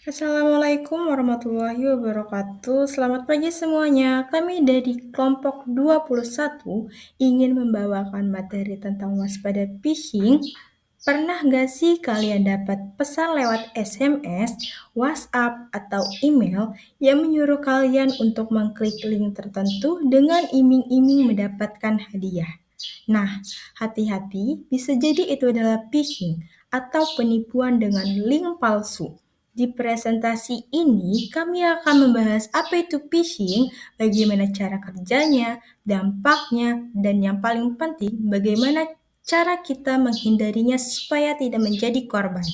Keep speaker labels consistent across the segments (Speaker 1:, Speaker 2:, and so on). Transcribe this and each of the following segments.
Speaker 1: Assalamualaikum warahmatullahi wabarakatuh. Selamat pagi semuanya. Kami dari kelompok 21 ingin membawakan materi tentang waspada phishing. Pernah nggak sih kalian dapat pesan lewat SMS, WhatsApp, atau email yang menyuruh kalian untuk mengklik link tertentu dengan iming-iming mendapatkan hadiah? Nah, hati-hati, bisa jadi itu adalah phishing atau penipuan dengan link palsu. Di presentasi ini, kami akan membahas apa itu phishing, bagaimana cara kerjanya, dampaknya, dan yang paling penting, bagaimana cara kita menghindarinya supaya tidak menjadi korban.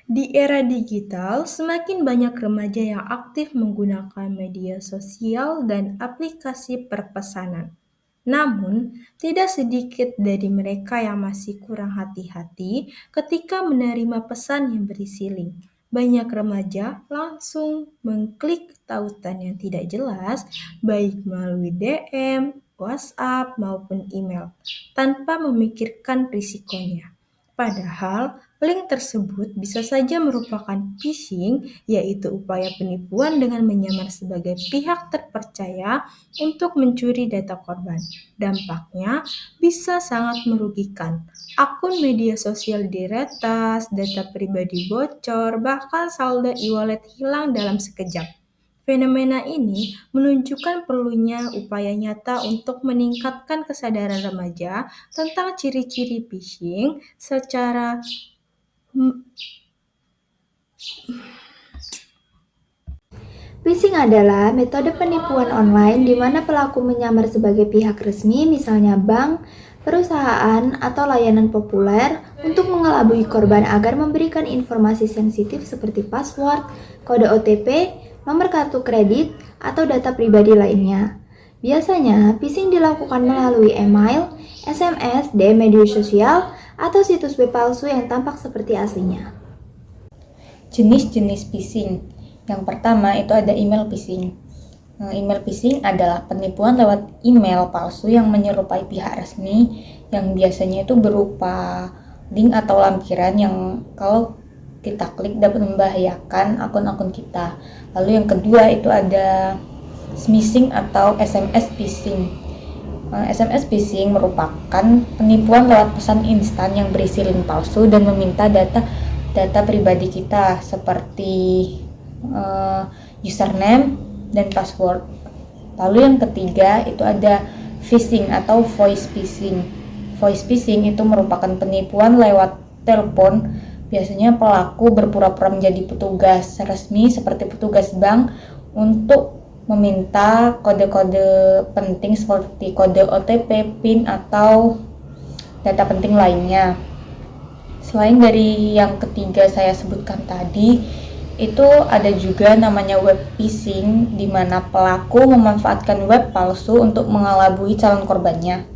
Speaker 1: Di era digital, semakin banyak remaja yang aktif menggunakan media sosial dan aplikasi perpesanan. Namun, tidak sedikit dari mereka yang masih kurang hati-hati ketika menerima pesan yang berisi link. Banyak remaja langsung mengklik tautan yang tidak jelas, baik melalui DM, WhatsApp, maupun email, tanpa memikirkan risikonya. Padahal, link tersebut bisa saja merupakan phishing, yaitu upaya penipuan dengan menyamar sebagai pihak terpercaya untuk mencuri data korban. Dampaknya bisa sangat merugikan. Akun media sosial diretas, data pribadi bocor, bahkan saldo e-wallet hilang dalam sekejap. Fenomena ini menunjukkan perlunya upaya nyata untuk meningkatkan kesadaran remaja tentang ciri-ciri phishing secara
Speaker 2: Phishing adalah metode penipuan online di mana pelaku menyamar sebagai pihak resmi, misalnya bank, perusahaan, atau layanan populer untuk mengelabui korban agar memberikan informasi sensitif seperti password, kode OTP, nomor kartu kredit, atau data pribadi lainnya. Biasanya, phishing dilakukan melalui email, SMS, DM media sosial, atau situs web palsu yang tampak seperti aslinya.
Speaker 3: Jenis-jenis phishing. Yang pertama itu ada email phishing. Email phishing adalah penipuan lewat email palsu yang menyerupai pihak resmi yang biasanya itu berupa link atau lampiran yang kalau kita klik dapat membahayakan akun-akun kita. Lalu yang kedua itu ada smishing atau SMS phishing. SMS phishing merupakan penipuan lewat pesan instan yang berisi link palsu dan meminta data pribadi kita seperti username dan password. Lalu yang ketiga itu ada phishing atau voice phishing. Voice phishing itu merupakan penipuan lewat telepon. Biasanya pelaku berpura-pura menjadi petugas resmi seperti petugas bank untuk meminta kode-kode penting seperti kode OTP, PIN, atau data penting lainnya. Selain dari yang ketiga saya sebutkan tadi, itu ada juga namanya web phishing, di mana pelaku memanfaatkan web palsu untuk mengelabui calon korbannya.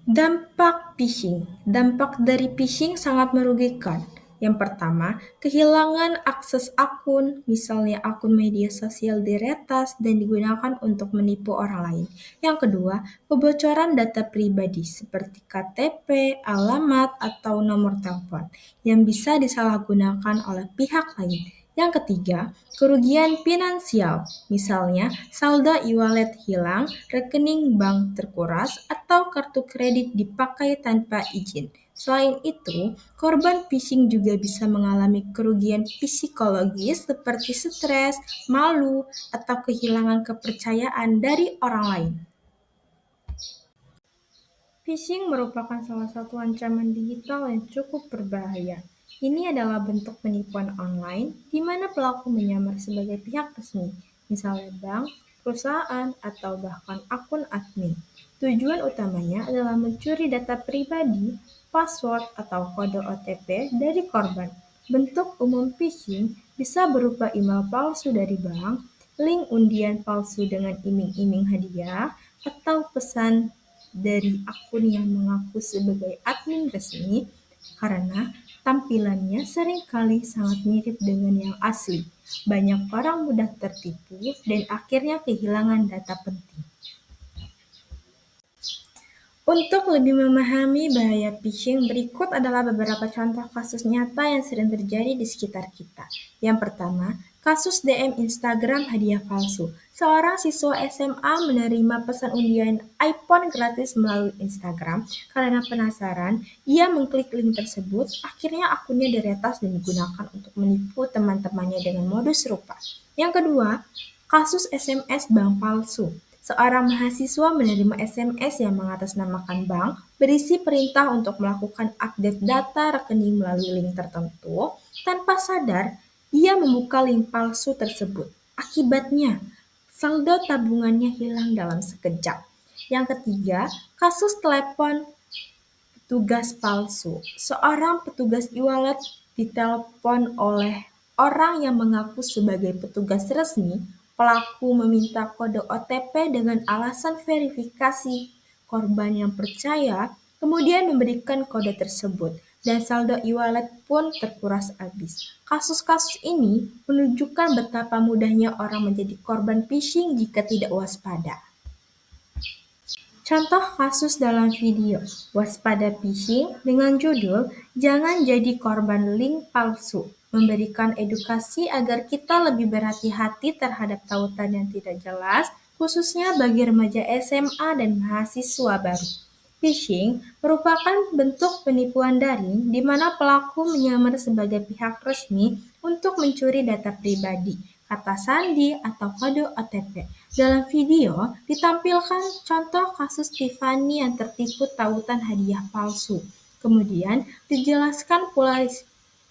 Speaker 1: Dampak phishing. Dampak dari phishing sangat merugikan. Yang pertama, kehilangan akses akun, misalnya akun media sosial diretas dan digunakan untuk menipu orang lain. Yang kedua, kebocoran data pribadi seperti KTP, alamat, atau nomor telepon yang bisa disalahgunakan oleh pihak lain. Yang ketiga, kerugian finansial, misalnya saldo e-wallet hilang, rekening bank terkuras, atau kartu kredit dipakai tanpa izin. Selain itu, korban phishing juga bisa mengalami kerugian psikologis seperti stres, malu, atau kehilangan kepercayaan dari orang lain. Phishing merupakan salah satu ancaman digital yang cukup berbahaya. Ini adalah bentuk penipuan online di mana pelaku menyamar sebagai pihak resmi, misalnya bank, perusahaan, atau bahkan akun admin. Tujuan utamanya adalah mencuri data pribadi, password, atau kode OTP dari korban. Bentuk umum phishing bisa berupa email palsu dari bank, link undian palsu dengan iming-iming hadiah, atau pesan dari akun yang mengaku sebagai admin resmi karena tampilannya seringkali sangat mirip dengan yang asli. Banyak orang mudah tertipu dan akhirnya kehilangan data penting. Untuk lebih memahami bahaya phishing, berikut adalah beberapa contoh kasus nyata yang sering terjadi di sekitar kita. Yang pertama, kasus DM Instagram hadiah palsu. Seorang siswa SMA menerima pesan undian iPhone gratis melalui Instagram. Karena penasaran, ia mengklik link tersebut. Akhirnya akunnya diretas dan digunakan untuk menipu teman-temannya dengan modus serupa. Yang kedua, kasus SMS bank palsu. Seorang mahasiswa menerima SMS yang mengatasnamakan bank berisi perintah untuk melakukan update data rekening melalui link tertentu. Tanpa sadar, ia membuka link palsu tersebut. Akibatnya, saldo tabungannya hilang dalam sekejap. Yang ketiga, kasus telepon petugas palsu. Seorang petugas e-wallet ditelepon oleh orang yang mengaku sebagai petugas resmi. Pelaku meminta kode OTP dengan alasan verifikasi. Korban yang percaya kemudian memberikan kode tersebut dan saldo e-wallet pun terkuras habis. Kasus-kasus ini menunjukkan betapa mudahnya orang menjadi korban phishing jika tidak waspada. Contoh kasus dalam video, waspada phishing dengan judul "Jangan jadi korban link palsu", memberikan edukasi agar kita lebih berhati-hati terhadap tautan yang tidak jelas, khususnya bagi remaja SMA dan mahasiswa baru. Phishing merupakan bentuk penipuan daring di mana pelaku menyamar sebagai pihak resmi untuk mencuri data pribadi, kata sandi, atau kode OTP. Dalam video, ditampilkan contoh kasus Tiffany yang tertipu tautan hadiah palsu. Kemudian, dijelaskan pula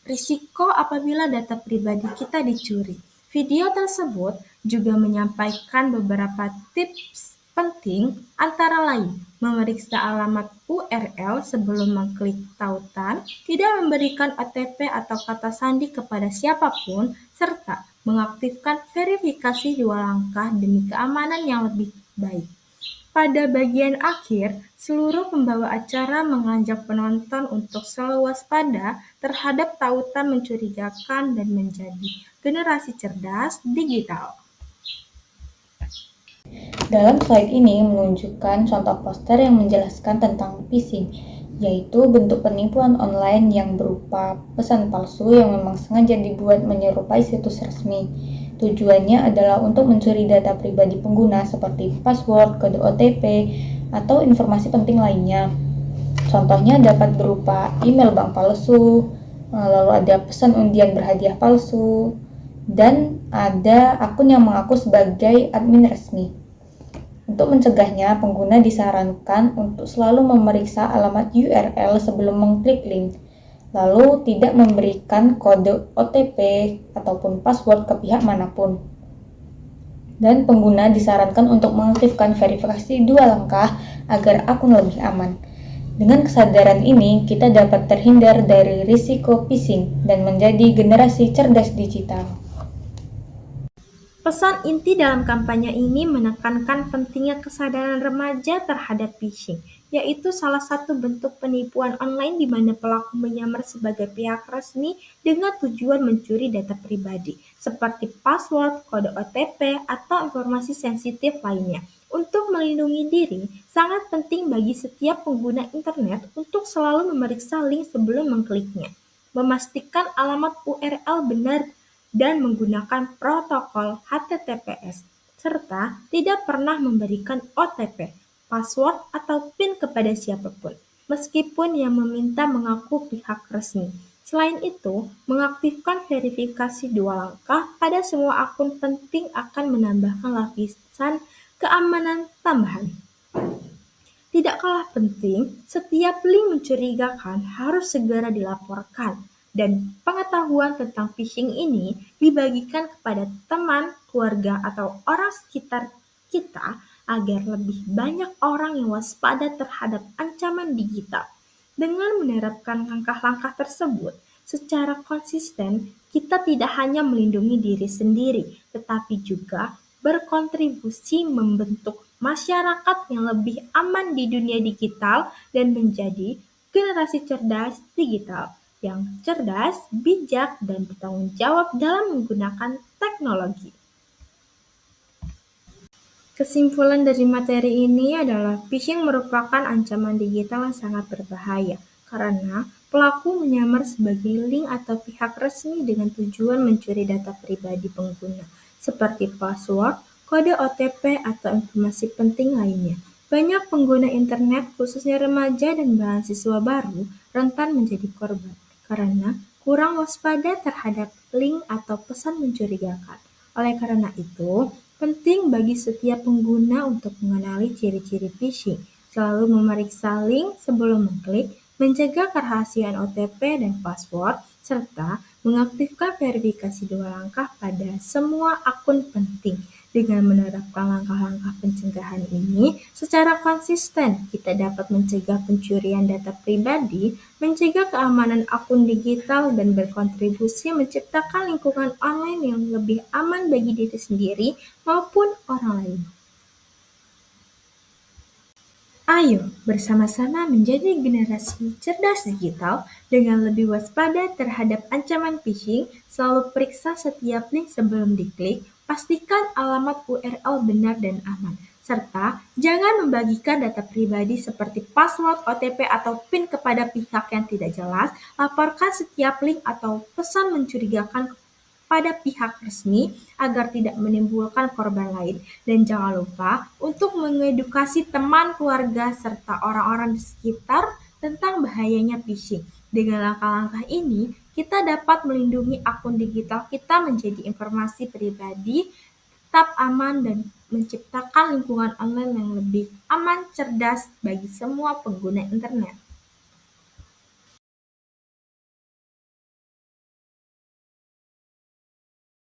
Speaker 1: risiko apabila data pribadi kita dicuri. Video tersebut juga menyampaikan beberapa tips penting, antara lain memeriksa alamat URL sebelum mengklik tautan, tidak memberikan OTP atau kata sandi kepada siapapun, serta mengaktifkan verifikasi 2 langkah demi keamanan yang lebih baik. Pada bagian akhir, seluruh pembawa acara mengajak penonton untuk selalu waspada terhadap tautan mencurigakan dan menjadi generasi cerdas digital.
Speaker 3: Dalam slide ini menunjukkan contoh poster yang menjelaskan tentang phishing, yaitu bentuk penipuan online yang berupa pesan palsu yang memang sengaja dibuat menyerupai situs resmi. Tujuannya adalah untuk mencuri data pribadi pengguna seperti password, kode OTP, atau informasi penting lainnya. Contohnya dapat berupa email bank palsu, lalu ada pesan undian berhadiah palsu, dan ada akun yang mengaku sebagai admin resmi. Untuk mencegahnya, pengguna disarankan untuk selalu memeriksa alamat URL sebelum mengklik link, lalu tidak memberikan kode OTP ataupun password ke pihak manapun. Dan pengguna disarankan untuk mengaktifkan verifikasi 2 langkah agar akun lebih aman. Dengan kesadaran ini, kita dapat terhindar dari risiko phishing dan menjadi generasi cerdas digital.
Speaker 1: Pesan inti dalam kampanye ini menekankan pentingnya kesadaran remaja terhadap phishing, yaitu salah satu bentuk penipuan online di mana pelaku menyamar sebagai pihak resmi dengan tujuan mencuri data pribadi, seperti password, kode OTP, atau informasi sensitif lainnya. Untuk melindungi diri, sangat penting bagi setiap pengguna internet untuk selalu memeriksa link sebelum mengkliknya, memastikan alamat URL benar dan menggunakan protokol HTTPS, serta tidak pernah memberikan OTP, password, atau PIN kepada siapapun, meskipun yang meminta mengaku pihak resmi. Selain itu, mengaktifkan verifikasi 2 langkah pada semua akun penting akan menambahkan lapisan keamanan tambahan. Tidak kalah penting, setiap link mencurigakan harus segera dilaporkan dan pengetahuan tentang phishing ini dibagikan kepada teman, keluarga, atau orang sekitar kita agar lebih banyak orang yang waspada terhadap ancaman digital. Dengan menerapkan langkah-langkah tersebut secara konsisten, kita tidak hanya melindungi diri sendiri, tetapi juga berkontribusi membentuk masyarakat yang lebih aman di dunia digital dan menjadi generasi cerdas digital yang cerdas, bijak, dan bertanggung jawab dalam menggunakan teknologi. Kesimpulan dari materi ini adalah phishing merupakan ancaman digital yang sangat berbahaya karena pelaku menyamar sebagai link atau pihak resmi dengan tujuan mencuri data pribadi pengguna, seperti password, kode OTP, atau informasi penting lainnya. Banyak pengguna internet, khususnya remaja dan mahasiswa baru, rentan menjadi korban karena kurang waspada terhadap link atau pesan mencurigakan. Oleh karena itu, penting bagi setiap pengguna untuk mengenali ciri-ciri phishing, selalu memeriksa link sebelum mengklik, menjaga kerahasiaan OTP dan password, serta mengaktifkan verifikasi 2 langkah pada semua akun penting. Dengan menerapkan langkah-langkah pencegahan ini secara konsisten, kita dapat mencegah pencurian data pribadi, mencegah keamanan akun digital, dan berkontribusi menciptakan lingkungan online yang lebih aman bagi diri sendiri maupun orang lain. Ayo bersama-sama menjadi generasi cerdas digital dengan lebih waspada terhadap ancaman phishing, selalu periksa setiap link sebelum diklik, pastikan alamat URL benar dan aman, serta jangan membagikan data pribadi seperti password, OTP, atau PIN kepada pihak yang tidak jelas. Laporkan setiap link atau pesan mencurigakan pada pihak resmi agar tidak menimbulkan korban lain. Dan jangan lupa untuk mengedukasi teman, keluarga, serta orang-orang di sekitar tentang bahayanya phishing. Dengan langkah-langkah ini, kita dapat melindungi akun digital kita menjadi informasi pribadi tetap aman dan menciptakan lingkungan online yang lebih aman, cerdas bagi semua pengguna internet.